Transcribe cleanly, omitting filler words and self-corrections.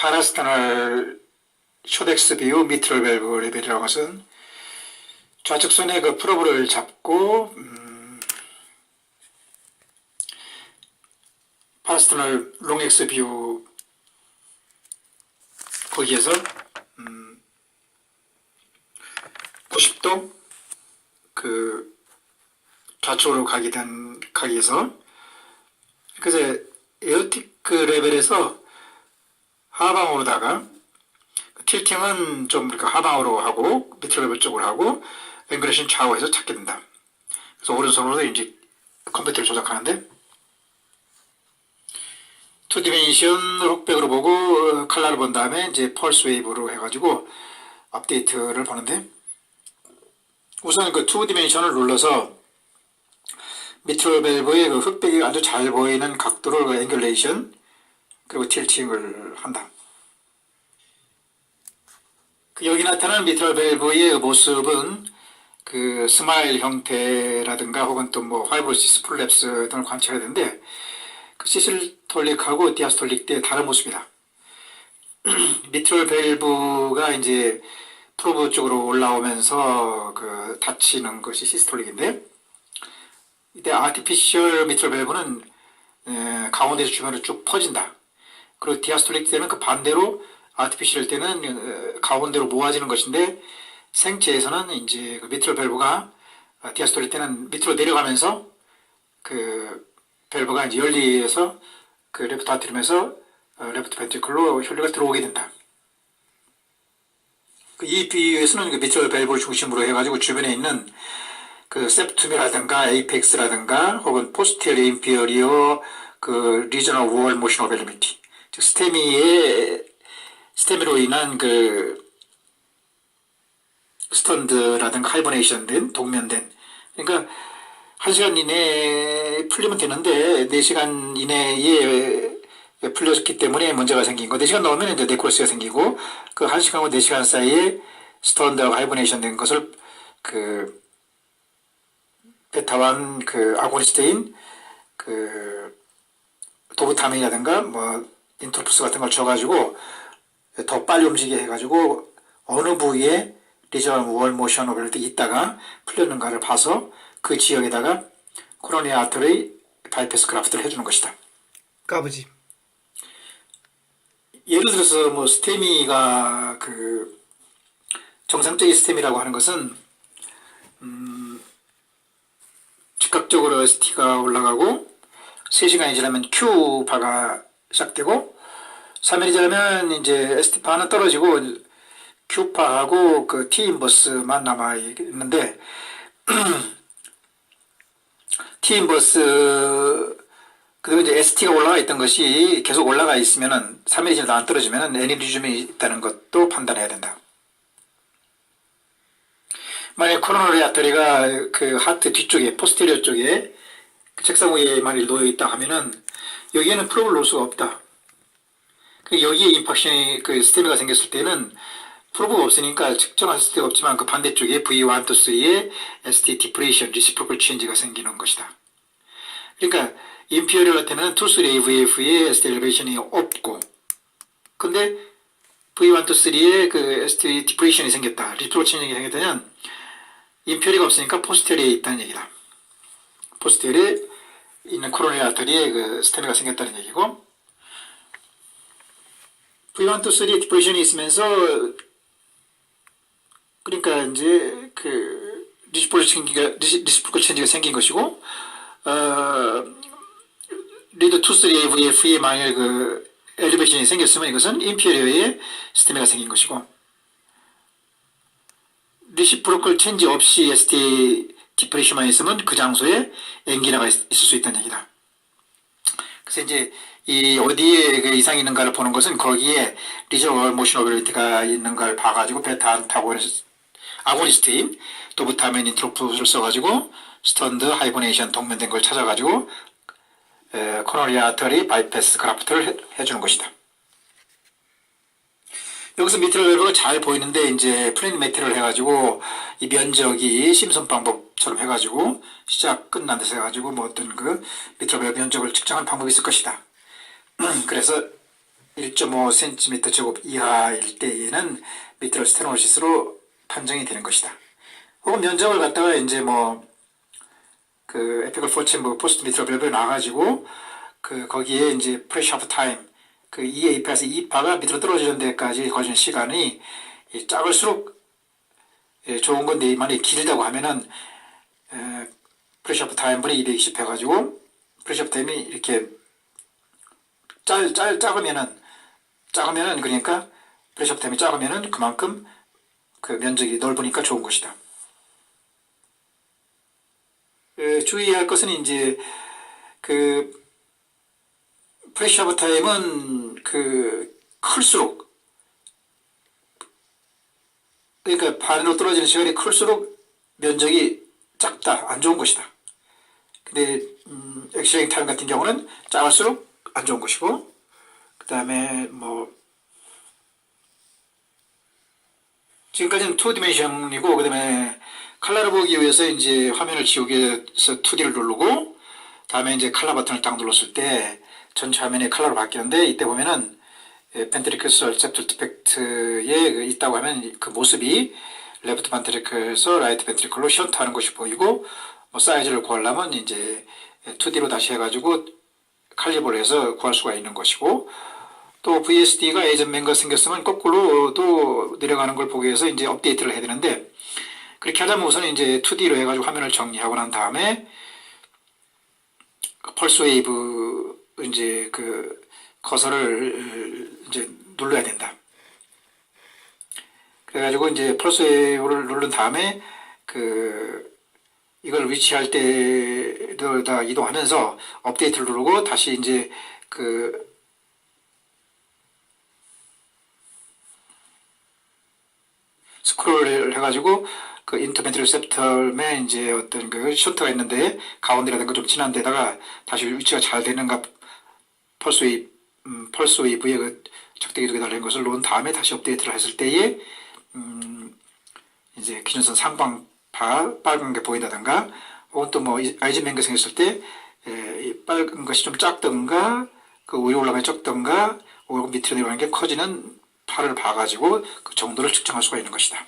파라스타널 쇼덱스 뷰 미트럴 밸브 레벨이라는 것은 좌측 손에 그 프로브를 잡고 파라스타널 롱엑스 뷰 거기에서 90도 그 좌측으로 가기에서 그래서 에어티크 레벨에서 하방으로다가 틸팅은 좀 이렇게 하방으로 하고 밑으로 레벨 쪽으로 하고 앵글레이션 좌우해서 찾게 된다. 그래서 오른손으로 이제 컴퓨터를 조작하는데 2디멘션 룩백으로 보고 컬러를 본 다음에 이제 펄스 웨이브로 해가지고 업데이트를 보는데 우선 그 2디멘션을 눌러서 미트럴 밸브의 그 흑백이 아주 잘 보이는 각도를 그 앵글레이션 그리고 틸팅을 한다. 그 여기 나타나는 미트럴 밸브의 그 모습은 그 스마일 형태라든가 혹은 또 뭐 파이브로시스 플랩스 등을 관찰해야 되는데 그 시스톨릭하고 디아스톨릭 때 다른 모습이다. 미트럴 밸브가 이제 프로브 쪽으로 올라오면서 그 닫히는 것이 시스톨릭인데 이때 아티피셜 미트럴 밸브는 가운데서 주변으로 쭉 퍼진다. 그리고 디아스톨릭 때는 그 반대로 아티피셜 때는 가운데로 모아지는 것인데 생체에서는 이제 그 미트럴 밸브가 디아스톨릭 때는 밑으로 내려가면서 그 밸브가 이제 열리에서 그 레프트 아트리움에서 레프트 벤트리클로 혈류가 들어오게 된다. 이 비유에서는 그 미트럴 밸브를 중심으로 해가지고 주변에 있는 그 septum이라든가 에이펙스라든가 혹은 포스테리어 인피어리어 그 리저널 월 모션 어벨리미티 즉 스테미로 인한 그 스턴드라든가 하이버네이션 된 동면된 그러니까 1시간 이내에 풀리면 되는데 4시간 이내에 풀렸기 때문에 문제가 생긴 거 4시간 넘으면 이제 네크로시가 생기고 그 1시간과 4시간 사이에 스턴드하고 하이버네이션 된 것을 그 베타1 그 아고니스트인 그 도브타민이라든가 뭐 인트로프스 같은 걸 줘가지고 더 빨리 움직이게 해가지고 어느 부위에 리저널 월 모션 오버를 있다가 풀렸는가를 봐서 그 지역에다가 코로니아 아터리 바이패스 그라프트를 해주는 것이다. 까부지. 예를 들어서 뭐 스테미가 그 정상적인 스테미라고 하는 것은 즉각적으로 ST가 올라가고 3시간이 지나면 Q파가 시작되고 3일이 지나면 이제 ST파는 떨어지고 Q파하고 그 T 인버스만 남아 있는데 T 인버스 그리고 이제 ST가 올라가 있던 것이 계속 올라가 있으면은 3일이 지나도 안 떨어지면은 애니리즘이 있다는 것도 판단해야 된다. 만약 코로너리 아터리가 그 하트 뒤쪽에 포스테리어 쪽에 그 책상 위에 만일 놓여 있다 하면은 여기에는 프로브를 놓을 수가 없다. 여기에 임팩션이 그 스테미가 생겼을 때는 프로브가 없으니까 측정할 수가 없지만 그 반대쪽에 V1 to 3의 ST 디프레이션, 리시프로컬 체인지가 생기는 것이다. 그러니까 인피어리얼한테는 2, 3 AVF의 ST 엘리베이션이 없고 근데 V1 to 3의 그 ST 디프레이션이 생겼다. 리시프로컬 체인지가 생겼다면 인피어리가 없으니까 포스테리어에 있다는 얘기다. 포스테리어에 있는 코로나리 아터리에 그 스테미가 생겼다는 얘기고 V1 to 3 디프레이션이 있으면서 그러니까 이제 그 리시프로컬 체인지가 생긴 것이고 리드 2, 3 AVF에 만일 그 엘리베이션이 생겼으면 이것은 인피어리어에 스테미가 생긴 것이고 리시프로컬 체인지 없이 ST 디프레션만 있으면 그 장소에 앵기나가 있을 수 있다는 얘기다. 그래서 이제 이 어디에 그 이상이 있는가를 보는 것은 거기에 리저널 모션 오빌리티가 있는가를 봐가지고 베타 안타고니스트 아고니스트인 도브타민 인트로프스를 써가지고 스턴드 하이버네이션 동면된 걸 찾아가지고 코로너리 아터리 바이패스 그라프트를 해주는 것이다. 여기서 미트럴 밸브가 잘 보이는데 이제 프레임 매트를 해가지고 이 면적이 심슨 방법처럼 해가지고 시작 끝난 데서 해가지고 뭐 어떤 그 미트럴 밸브 면적을 측정하는 방법이 있을 것이다. 그래서 1.5cm 제곱 이하일 때에는 미트럴 스테노시스로 판정이 되는 것이다. 혹은 면적을 갖다가 이제 그 에피컬 포챔버 포스트 미트럴 밸브에 놔가지고 거기에 이제 프레셔 오브 타임 그 2A파에서 2파가 밑으로 떨어지는 데까지 걸리는 시간이 작을수록 좋은 건데 만약에 길다고 하면은 프레셔 오브 타임분의 220 해가지고 프레셔 오브 타임이 이렇게 작으면은 그러니까 프레셔 오브 타임이 작으면은 그만큼 그 면적이 넓으니까 좋은 것이다. 주의할 것은 이제 그 프레셔 오브 타임은 클수록 그러니까 반으로 떨어지는 시간이 클수록 면적이 작다, 안 좋은 것이다. 근데 엑스레잉 타임 같은 경우는 작을수록 안 좋은 것이고, 그 다음에 지금까지는 2디멘션이고, 그 다음에 칼라를 보기 위해서 이제 화면을 지우기 위해서 2D를 누르고, 다음에 이제 칼라 버튼을 딱 눌렀을 때 전체 화면이 칼라로 바뀌는데, 이때 보면은 벤트리클스 얼셉트 디펙트에 있다고 하면 그 모습이 레프트 벤트리클에서 라이트 벤트리클로 션트하는 것이 보이고, 사이즈를 구하려면 이제 2D로 다시 해가지고 칼리브를 해서 구할 수가 있는 것이고, 또 VSD가 예전맨과 생겼으면 거꾸로 또 내려가는 걸 보기 위해서 이제 업데이트를 해야 되는데, 그렇게 하자면 우선 이제 2D로 해가지고 화면을 정리하고 난 다음에 펄스 웨이브 이제 커서를 이제 눌러야 된다. 그래가지고 이제 펄스 웨이브를 누른 다음에 이걸 위치할 때다 이동하면서 업데이트를 누르고 다시 이제 스크롤을 해가지고 인터벤트 리셉터에 이제 어떤 셔터가 있는데 가운데라든가 좀 진한 데다가 다시 위치가 잘 되는가 펄스 웨이브에 적대기 두개 달린 것을 놓은 다음에 다시 업데이트를 했을 때에 이제 기준선 상방파 빨간 게 보인다든가 혹은 또 아이즈맨가 생겼을 때 빨간 것이 좀 작던가 위로 올라가면 적던가 혹은 밑으로 내려가는 게 커지는 파를 봐가지고 그 정도를 측정할 수가 있는 것이다.